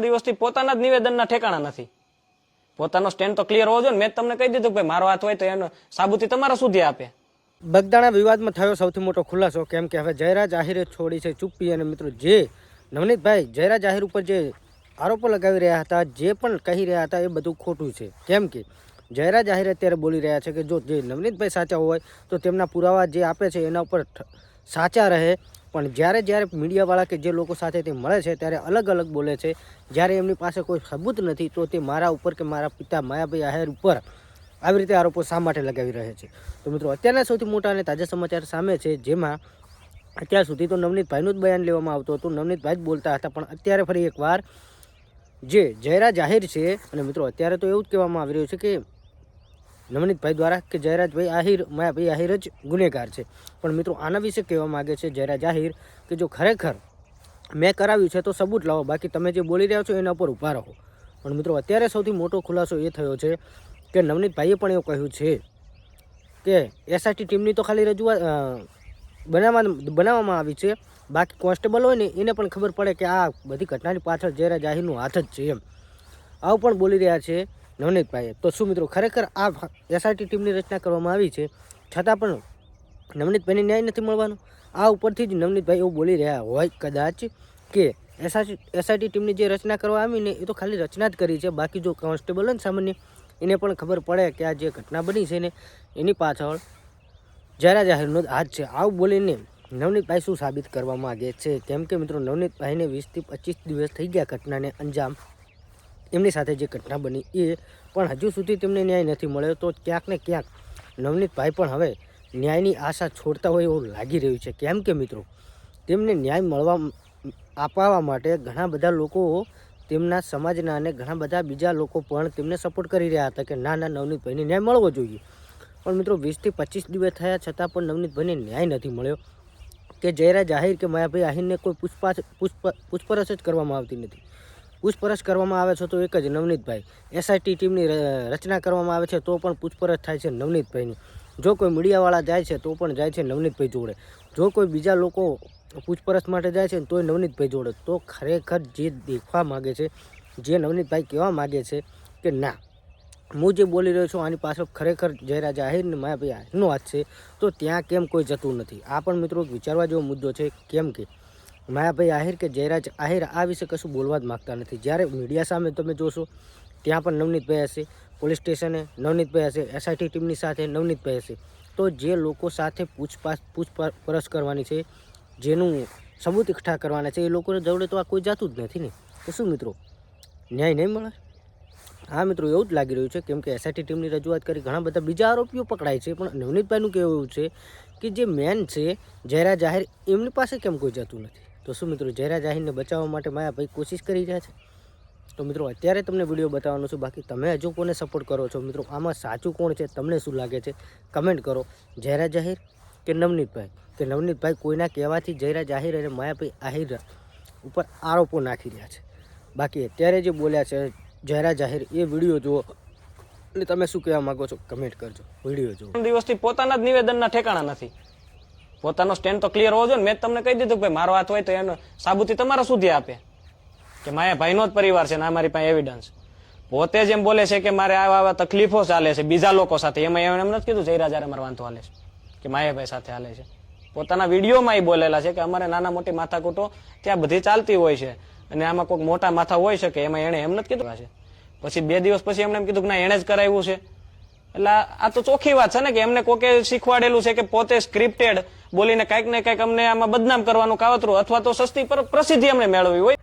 દિવસથી પોતાના જ નિવેદનના ઠેકાણા નથી. પોતાનો સ્ટેન્ડ તો ક્લિયર હોવો જોઈએ ને. મેં તમને કહી દીધું કે ભાઈ મારો હાથ હોય તો એનો સાબુતી તમારા સુધી આપે. બગદાણા વિવાદમાં થયો સૌથી મોટો ખુલાસો, કેમ કે હવે જયરાજ આહિરે છોડી છે ચુપ્પી. અને મિત્રો, જે નવનીતભાઈ જયરાજ આહિર ઉપર જે આરોપો લગાવી રહ્યા હતા, જે પણ કહી રહ્યા હતા, એ બધું ખોટું છે. કેમ કે જયરાજ આહિર અત્યારે બોલી રહ્યા છે કે જો જે નવનીતભાઈ સાચા હોય તો તેમના પુરાવા જે આપે છે એના ઉપર સાચા રહે. પણ જ્યારે મીડિયાવાળા કે જે લોકો સાથે તે મળે છે ત્યારે અલગ અલગ બોલે છે. જ્યારે એમની પાસે કોઈ સબૂત નથી તો તે મારા ઉપર કે મારા પિતા માયાભાઈ આહિર ઉપર આવી રીતે આરોપો શા માટે લગાવી રહ્યા છે. તો મિત્રો, અત્યારના સૌથી મોટા અને તાજા સમાચાર સામે છે, જેમાં અત્યાર સુધી તો નવનીતભાઈનું જ બયાન લેવામાં આવતું હતું, નવનીતભાઈ જ બોલતા હતા. પણ અત્યારે ફરી એકવાર જે જયરાજ આહિર છે, અને મિત્રો અત્યારે તો એવું જ કહેવામાં આવી રહ્યું છે કે નવનીતભાઈ દ્વારા કે જયરાજભાઈ આહિર માયાભાઈ આહિર જ ગુનેગાર છે. પણ મિત્રો, આના વિશે કહેવા માગે છે જયરાજ આહિર કે જો ખરેખર મેં કરાવ્યું છે તો સબૂત લાવો, બાકી તમે જે બોલી રહ્યા છો એના ઉપર ઊભા રહો. પણ મિત્રો, અત્યારે સૌથી મોટો ખુલાસો એ થયો છે કે નવનીતભાઈએ પણ એવું કહ્યું છે કે એસઆઈટી ટીમની તો ખાલી રજૂઆત બનાવવામાં આવી છે, બાકી કોન્સ્ટેબલ હોય ને એને પણ ખબર પડે કે આ બધી ઘટનાની પાછળ જયરાજ આહિરનું હાથ જ છે. એમ આવું પણ બોલી રહ્યા છે નવનીતભાઈએ. તો શું મિત્રો, ખરેખર આ એસઆઈટી ટીમની રચના કરવામાં આવી છે છતાં પણ નવનીતભાઈને ન્યાય નથી મળવાનો? આ ઉપરથી જ નવનીતભાઈ એવું બોલી રહ્યા હોય કદાચ કે એસઆઈટી ટીમની જે રચના કરવા આવી ને એ તો ખાલી રચના જ કરી છે, બાકી જો કોન્સ્ટેબલ હોય ને સામાન્ય, એને પણ ખબર પડે કે આ જે ઘટના બની છે ને એની પાછળ જયરાજ આહિરનો જ હાથ છે. આવું બોલીને નવનીતભાઈ શું સાબિત કરવા માગે છે? કેમ કે મિત્રો, નવનીતભાઈને 20 થી 25 દિવસ થઈ ગયા ઘટનાને અંજામ, એમની સાથે જે ઘટના બની એ, પણ હજુ સુધી તેમને ન્યાય નથી મળ્યો. તો ક્યાંક ને ક્યાંક નવનીતભાઈ પણ હવે ન્યાયની આશા છોડતા હોય એવું લાગી રહ્યું છે. કેમ કે મિત્રો, તેમને ન્યાય અપાવવા માટે ઘણા બધા લોકો, તેમના સમાજના અને ઘણા બધા બીજા લોકો પણ તેમને સપોર્ટ કરી રહ્યા હતા કે ના નવનીતભાઈને ન્યાય મળવો જોઈએ. પણ મિત્રો, 20 થી 25 દિવસ થયા છતાં પણ નવનીતભાઈને ન્યાય નથી મળ્યો. કે જયરાજ આહિર કે માયાભાઈ આહિરને કોઈ પૂછપરછ જ કરવામાં આવતી નથી. પૂછપરછ કરવામાં આવે છે તો એક જ નવનીતભાઈ. એસઆઈટી ટીમની રચના કરવામાં આવે છે તો પણ પૂછપરછ થાય છે નવનીતભાઈની. જો કોઈ મીડિયાવાળા જાય છે તો પણ જાય છે નવનીતભાઈ જોડે. જો કોઈ બીજા લોકો પૂછપરછ માટે જાય છે તોય નવનીતભાઈ જોડે. તો ખરેખર જે દેખવા માગે છે, જે નવનીતભાઈ કહેવા માગે છે કે ના, હું જે બોલી રહ્યો છું આની પાછળ ખરેખર જયરાજ આહિર ને માયાભાઈ આહિરનો હાથ છે, તો ત્યાં કેમ કોઈ જતું નથી? આ પણ મિત્રો વિચારવા જેવો મુદ્દો છે. કેમ કે માયાભાઈ આહિર કે જયરાજ આહિર આ વિશે કશું બોલવા જ માગતા નથી. જ્યારે મીડિયા સામે તમે જોશો ત્યાં પણ નવનીતભાઈ હશે, પોલીસ સ્ટેશને નવનીતભાઈ હશે, એસઆઈટી ટીમની સાથે નવનીતભાઈ હશે. તો જે લોકો સાથે પૂછપરછ કરવાની છે, જેનું સબૂત એકઠા કરવાના છે, એ લોકોને જોડે તો આ કોઈ જતું જ નથી ને. તો શું મિત્રો, ન્યાય નહીં મળે? હા મિત્રો, એવું જ લાગી રહ્યું છે. કેમ કે એસઆઈટી ટીમની રજૂઆત કરી ઘણા બધા બીજા આરોપીઓ પકડાય છે, પણ નવનીતભાઈનું કહેવું એવું છે કે જે મેન છે જયરાજ આહિર, એમની પાસે કેમ કોઈ જતું નથી? તો શું મિત્રો, જયરાજ આહિરને બચાવવા માટે માયાભાઈ કોશિશ કરી રહ્યા છે? તો મિત્રો, અત્યારે તમને વિડીયો બતાવવાનો છું, બાકી તમે હજુ કોને સપોર્ટ કરો છો? મિત્રો, આમાં સાચું કોણ છે? તમને શું લાગે છે? કમેન્ટ કરો. જયરાજ આહિર કે નવનીતભાઈ? કે નવનીતભાઈ કોઈના કહેવાથી જયરાજ આહિર અને માયાભાઈ આહિર ઉપર આરોપો નાખી રહ્યા છે? બાકી અત્યારે જે બોલ્યા છે જયરાજ આહિર, એ વિડીયો જુઓ અને તમે શું કહેવા માંગો છો કમેન્ટ કરજો. વિડીયો જુઓ. દિવસથી પોતાના જ નિવેદનના ઠેકાણા નથી. પોતાનો સ્ટેન્ડ તો ક્લિયર હોવો જોઈએ ને. મેં તમને કહી દીધું કે ભાઈ મારો હાથ હોય તો એનો સાબુતી તમારા સુધી આપે કે માયાભાઈનો જ પરિવાર છે ને અમારી પાસે એવિડન્સ. પોતે જેમ બોલે છે કે મારે આવા તકલીફો ચાલે છે બીજા લોકો સાથે, એમાં એમ નથી કીધું જયરાજ આહિર અમારે વાંધો હાલે છે કે માયાભાઈ સાથે હાલે છે. પોતાના વિડીયોમાં એ બોલેલા છે કે અમારે નાના મોટી માથાકૂટો ત્યાં બધી ચાલતી હોય છે અને આમાં કોઈક મોટા માથા હોય શકે, એમાં એને એમ નથી કીધું છે. પછી 2 દિવસ પછી એમને એમ કીધું કે ના એને જ કરાવ્યું છે. એટલે આ તો ચોખ્ખી વાત છે ને કે એમને કોકે શીખવાડેલું છે કે પોતે સ્ક્રિપ્ટેડ બોલીને કંઈક ને કંઈક અમને આમાં બદનામ કરવાનું કાવતરું અથવા તો સસ્તી પ્રસિદ્ધિ અમને મેળવવી હોય.